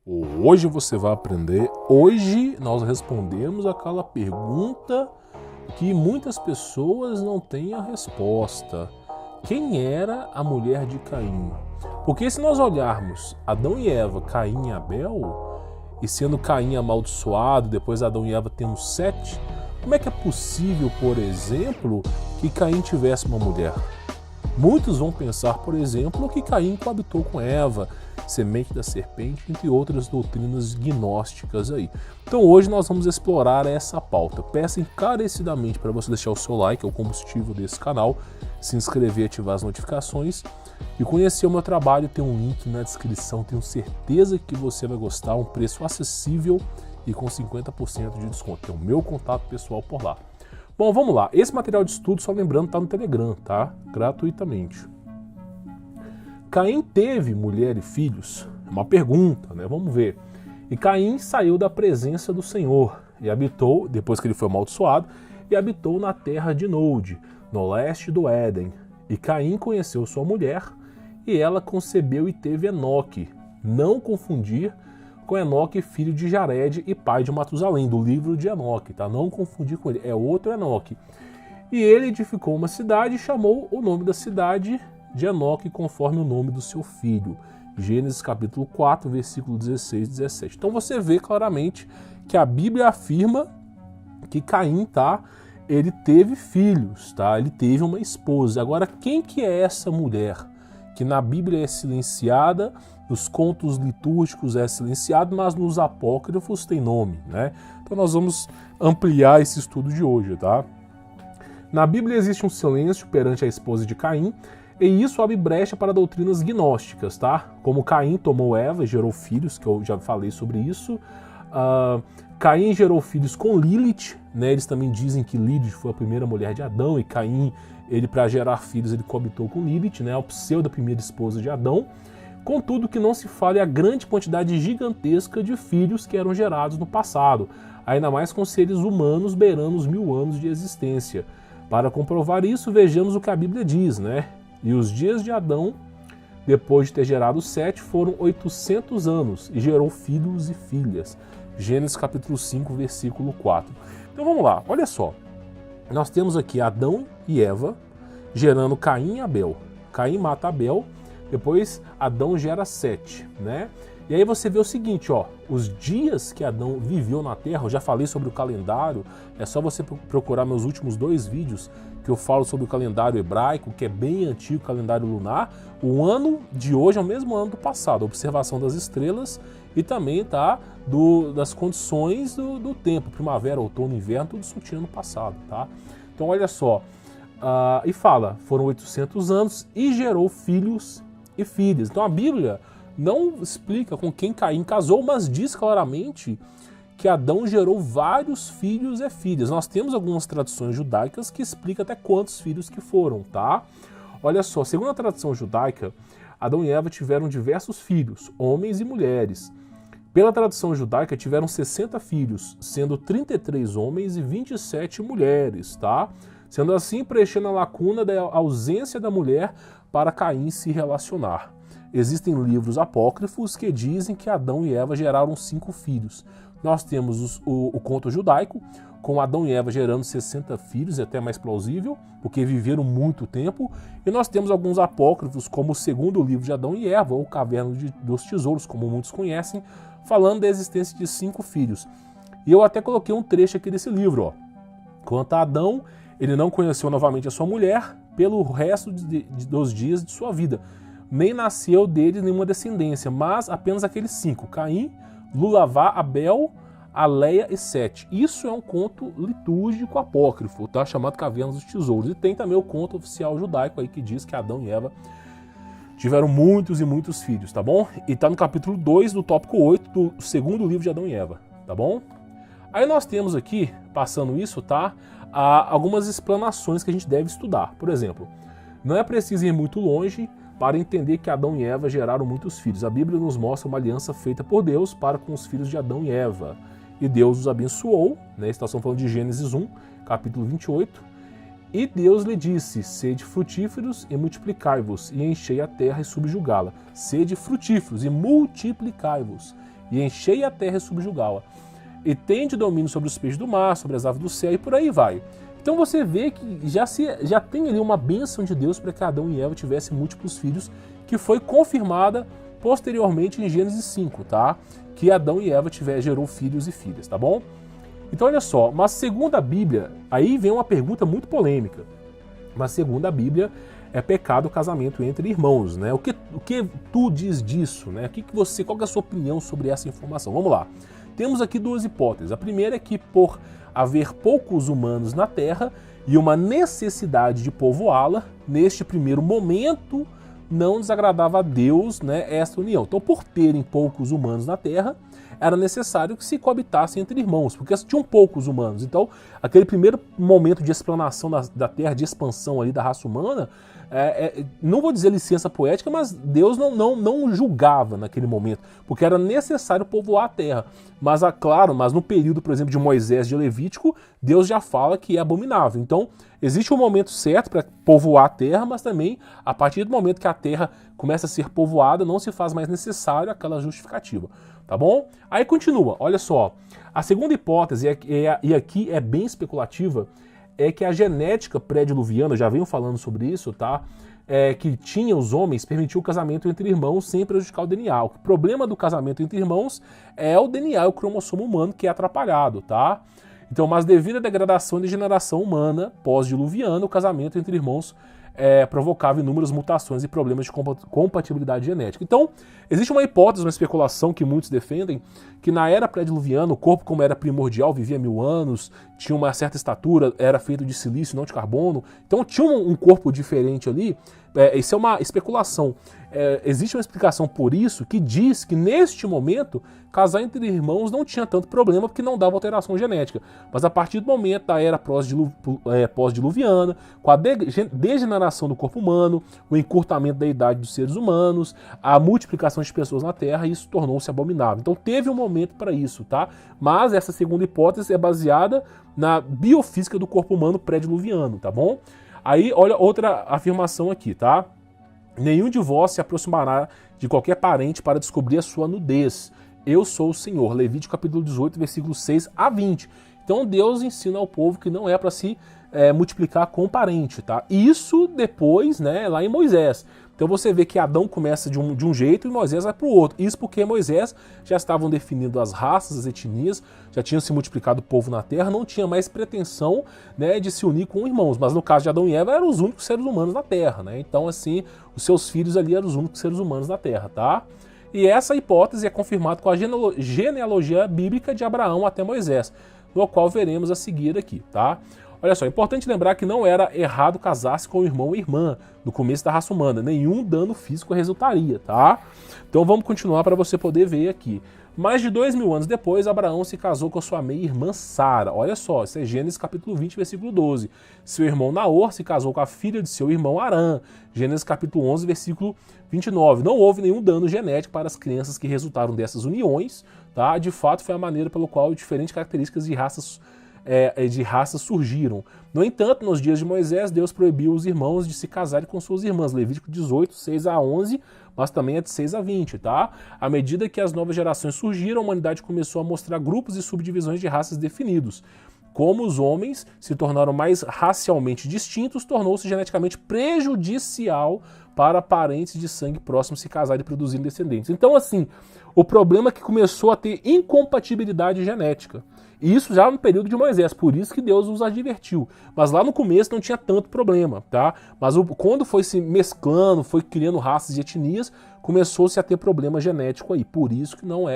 Hoje você vai aprender. Hoje nós respondemos aquela pergunta que muitas pessoas não têm a resposta. Quem era a mulher de Caim? Porque se nós olharmos Adão e Eva, Caim e Abel, e sendo Caim amaldiçoado, depois Adão e Eva tendo Sete, como é que é possível, por exemplo, que Caim tivesse uma mulher? Muitos vão pensar, por exemplo, que Caim coabitou com Eva, semente da serpente, entre outras doutrinas gnósticas aí. Então hoje nós vamos explorar essa pauta. Peço encarecidamente para você deixar o seu like, é o combustível desse canal, se inscrever, ativar as notificações e conhecer o meu trabalho. Tem um link na descrição, tenho certeza que você vai gostar, um preço acessível e com 50% de desconto. Tem o meu contato pessoal por lá. Bom, vamos lá. Esse material de estudo, só lembrando, está no Telegram, tá? Gratuitamente. Caim teve mulher e filhos? É uma pergunta, né? Vamos ver. E Caim saiu da presença do Senhor e habitou, depois que ele foi amaldiçoado, e habitou na terra de Nod, no leste do Éden. E Caim conheceu sua mulher, e ela concebeu e teve Enoque. Não confundir com Enoque, filho de Jared e pai de Matusalém, do livro de Enoque, tá? Não confundir com ele, é outro Enoque. E ele edificou uma cidade e chamou o nome da cidade de Enoque, conforme o nome do seu filho. Gênesis capítulo 4, versículo 16 e 17. Então você vê claramente que a Bíblia afirma que Caim, tá? Ele teve filhos, tá? Ele teve uma esposa. Agora, quem que é essa mulher? Que na Bíblia é silenciada, nos contos litúrgicos é silenciado, mas nos apócrifos tem nome, né? Então nós vamos ampliar esse estudo de hoje, tá? Na Bíblia existe um silêncio perante a esposa de Caim, e isso abre brecha para doutrinas gnósticas, tá? Como Caim tomou Eva e gerou filhos, que eu já falei sobre isso. Caim gerou filhos com Lilith, né? Eles também dizem que Lilith foi a primeira mulher de Adão, e Caim, ele para gerar filhos, ele coabitou com Lilith, né? A pseudo primeira esposa de Adão. Contudo, que não se fale a grande quantidade gigantesca de filhos que eram gerados no passado, ainda mais com seres humanos beirando os 1000 anos de existência. Para comprovar isso, vejamos o que a Bíblia diz, né? E os dias de Adão, depois de ter gerado Sete, foram 800 anos, e gerou filhos e filhas. Gênesis capítulo 5, versículo 4. Então vamos lá, olha só. Nós temos aqui Adão e Eva gerando Caim e Abel. Caim mata Abel, depois Adão gera Sete, né? E aí você vê o seguinte, ó, os dias que Adão viveu na Terra, eu já falei sobre o calendário, é só você procurar meus últimos 2 vídeos que eu falo sobre o calendário hebraico, que é bem antigo, o calendário lunar. O ano de hoje é o mesmo ano do passado, a observação das estrelas e também, tá, das condições do tempo, primavera, outono, inverno, tudo isso tinha no passado, tá? Então olha só, e fala, foram 800 anos e gerou filhos e filhas. Então a Bíblia não explica com quem Caim casou, mas diz claramente que Adão gerou vários filhos e filhas. Nós temos algumas tradições judaicas que explicam até quantos filhos que foram, tá? Olha só, segundo a tradição judaica, Adão e Eva tiveram diversos filhos, homens e mulheres. Pela tradição judaica, tiveram 60 filhos, sendo 33 homens e 27 mulheres, tá? Sendo assim, preenchendo a lacuna da ausência da mulher para Caim se relacionar. Existem livros apócrifos que dizem que Adão e Eva geraram 5 filhos. Nós temos o conto judaico, com Adão e Eva gerando 60 filhos, é até mais plausível, porque viveram muito tempo. E nós temos alguns apócrifos, como o segundo livro de Adão e Eva, ou Caverna dos Tesouros, como muitos conhecem, falando da existência de 5 filhos. E eu até coloquei um trecho aqui desse livro, ó. Quanto a Adão, ele não conheceu novamente a sua mulher pelo resto dos dias de sua vida. Nem nasceu dele nenhuma descendência, mas apenas aqueles 5, Caim, Lulavá, Abel, Aleia e Sete. Isso é um conto litúrgico apócrifo, tá? Chamado Caverna dos Tesouros. E tem também o conto oficial judaico aí que diz que Adão e Eva tiveram muitos e muitos filhos, tá bom? E tá no capítulo 2 do tópico 8 do segundo livro de Adão e Eva, tá bom? Aí nós temos aqui, passando isso, tá? Algumas explanações que a gente deve estudar. Por exemplo, não é preciso ir muito longe para entender que Adão e Eva geraram muitos filhos. A Bíblia nos mostra uma aliança feita por Deus para com os filhos de Adão e Eva. E Deus os abençoou, né? Estamos falando de Gênesis 1, capítulo 28. E Deus lhe disse, sede frutíferos e multiplicai-vos, e enchei a terra e subjugá-la. Sede frutíferos e multiplicai-vos. e enchei a terra e subjugá-la. E tende domínio sobre os peixes do mar, sobre as aves do céu e por aí vai. Então você vê que já tem ali uma bênção de Deus para que Adão e Eva tivessem múltiplos filhos, que foi confirmada posteriormente em Gênesis 5, tá? Que Adão e Eva gerou filhos e filhas, tá bom? Então olha só, mas segundo a Bíblia, aí vem uma pergunta muito polêmica, mas segundo a Bíblia é pecado o casamento entre irmãos, né? O que tu diz disso, né? Qual que é a sua opinião sobre essa informação? Vamos lá. Temos aqui duas hipóteses. A primeira é que por haver poucos humanos na Terra e uma necessidade de povoá-la, neste primeiro momento não desagradava a Deus, né, esta união. Então, por terem poucos humanos na Terra, era necessário que se coabitassem entre irmãos, porque tinham poucos humanos. Então, aquele primeiro momento de explanação da Terra, de expansão ali da raça humana, não vou dizer licença poética, mas Deus não julgava naquele momento, porque era necessário povoar a terra. Mas, claro, no período, por exemplo, de Moisés, de Levítico, Deus já fala que é abominável. Então, existe um momento certo para povoar a terra, mas também, a partir do momento que a terra começa a ser povoada, não se faz mais necessário aquela justificativa. Tá bom? Aí continua, olha só. A segunda hipótese, e aqui é bem especulativa, é que a genética pré-diluviana, já venho falando sobre isso, tá? Que tinha os homens, permitiu o casamento entre irmãos sem prejudicar o DNA. O problema do casamento entre irmãos é o DNA, o cromossomo humano, que é atrapalhado, tá? Então, mas devido à degradação e degeneração humana pós-diluviana, o casamento entre irmãos provocava inúmeras mutações e problemas de compatibilidade genética. Então, existe uma hipótese, uma especulação que muitos defendem, que na era pré-diluviana, o corpo, como era primordial, vivia 1000 anos, tinha uma certa estatura, era feito de silício, não de carbono, então tinha um corpo diferente ali. Isso é uma especulação. Existe uma explicação por isso que diz que neste momento casar entre irmãos não tinha tanto problema porque não dava alteração genética. Mas a partir do momento da era pós-diluviana, com a degeneração do corpo humano, o encurtamento da idade dos seres humanos, a multiplicação de pessoas na Terra, isso tornou-se abominável. Então teve um momento para isso, tá? Mas essa segunda hipótese é baseada na biofísica do corpo humano pré-diluviano, tá bom? Aí, olha outra afirmação aqui, tá? Nenhum de vós se aproximará de qualquer parente para descobrir a sua nudez. Eu sou o Senhor. Levítico capítulo 18, versículos 6 a 20. Então Deus ensina ao povo que não é para se multiplicar com parente, tá? Isso depois, né, lá em Moisés. Então você vê que Adão começa de um jeito e Moisés vai para o outro. Isso porque Moisés já estavam definindo as raças, as etnias, já tinham se multiplicado o povo na terra, não tinha mais pretensão, né, de se unir com irmãos. Mas no caso de Adão e Eva, eram os únicos seres humanos na terra, né? Então assim, os seus filhos ali eram os únicos seres humanos na terra, tá? E essa hipótese é confirmada com a genealogia bíblica de Abraão até Moisés, no qual veremos a seguir aqui, tá? Olha só, é importante lembrar que não era errado casar-se com o irmão ou irmã no começo da raça humana. Nenhum dano físico resultaria, tá? Então vamos continuar para você poder ver aqui. Mais de 2000 anos depois, Abraão se casou com a sua meia-irmã Sara. Olha só, isso é Gênesis capítulo 20, versículo 12. Seu irmão Naor se casou com a filha de seu irmão Arã. Gênesis capítulo 11, versículo 29. Não houve nenhum dano genético para as crianças que resultaram dessas uniões, tá? De fato, foi a maneira pelo qual diferentes características de raças surgiram. No entanto, nos dias de Moisés, Deus proibiu os irmãos de se casarem com suas irmãs. Levítico 18, 6 a 11, mas também é de 6 a 20, tá? À medida que as novas gerações surgiram, a humanidade começou a mostrar grupos e subdivisões de raças definidos. Como os homens se tornaram mais racialmente distintos, tornou-se geneticamente prejudicial para parentes de sangue próximo se casarem e produzirem descendentes. Então, assim, o problema é que começou a ter incompatibilidade genética. E isso já no período de Moisés, por isso que Deus os advertiu. Mas lá no começo não tinha tanto problema, tá? Mas quando foi se mesclando, foi criando raças e etnias, começou-se a ter problema genético aí. Por isso que não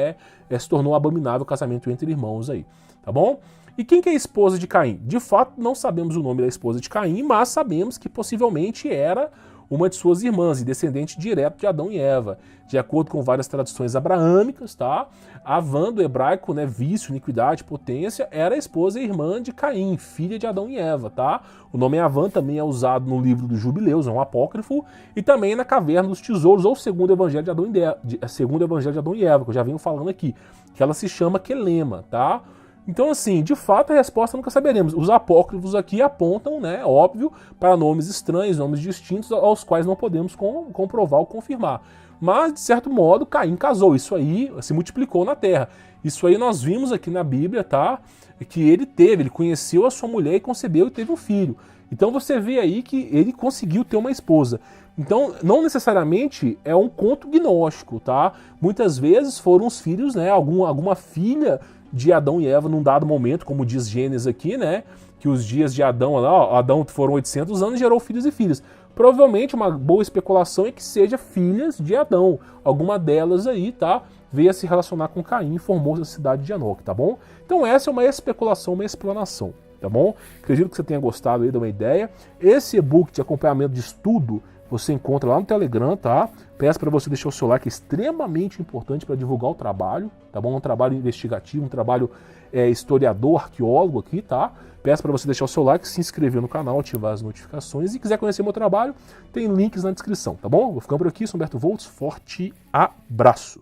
se tornou abominável o casamento entre irmãos aí, tá bom? E quem que é a esposa de Caim? De fato, não sabemos o nome da esposa de Caim, mas sabemos que possivelmente era uma de suas irmãs e descendente direto de Adão e Eva. De acordo com várias traduções abraâmicas, tá? Avã, do hebraico, né, vício, iniquidade, potência, era a esposa e irmã de Caim, filha de Adão e Eva, tá? O nome Avã também é usado no livro dos Jubileus, é um apócrifo, e também na Caverna dos Tesouros, ou segundo Evangelho de Adão e Eva, que eu já venho falando aqui, que ela se chama Quelema, tá? Então, assim, de fato a resposta nunca saberemos. Os apócrifos aqui apontam, né, óbvio, para nomes estranhos, nomes distintos, aos quais não podemos comprovar ou confirmar. mas de certo modo Caim casou, isso aí se multiplicou na terra. Isso aí nós vimos aqui na Bíblia, tá? Que ele conheceu a sua mulher e concebeu e teve um filho. Então você vê aí que ele conseguiu ter uma esposa. Então não necessariamente é um conto gnóstico, tá? Muitas vezes foram os filhos, né? Alguma filha de Adão e Eva num dado momento, como diz Gênesis aqui, né? Que os dias de Adão, Adão foram 800 anos e gerou filhos e filhas. Provavelmente uma boa especulação é que seja filhas de Adão. Alguma delas aí, tá? Veio a se relacionar com Caim e formou a cidade de Enoque, tá bom? Então essa é uma especulação, uma explanação, tá bom? Acredito que você tenha gostado aí de uma ideia. Esse e-book de acompanhamento de estudo você encontra lá no Telegram, tá? Peço para você deixar o seu like, é extremamente importante para divulgar o trabalho, tá bom? Um trabalho investigativo, um trabalho historiador, arqueólogo aqui, tá? Peço para você deixar o seu like, se inscrever no canal, ativar as notificações e quiser conhecer meu trabalho, tem links na descrição, tá bom? Vou ficando por aqui, sou Humberto Voltz, forte abraço!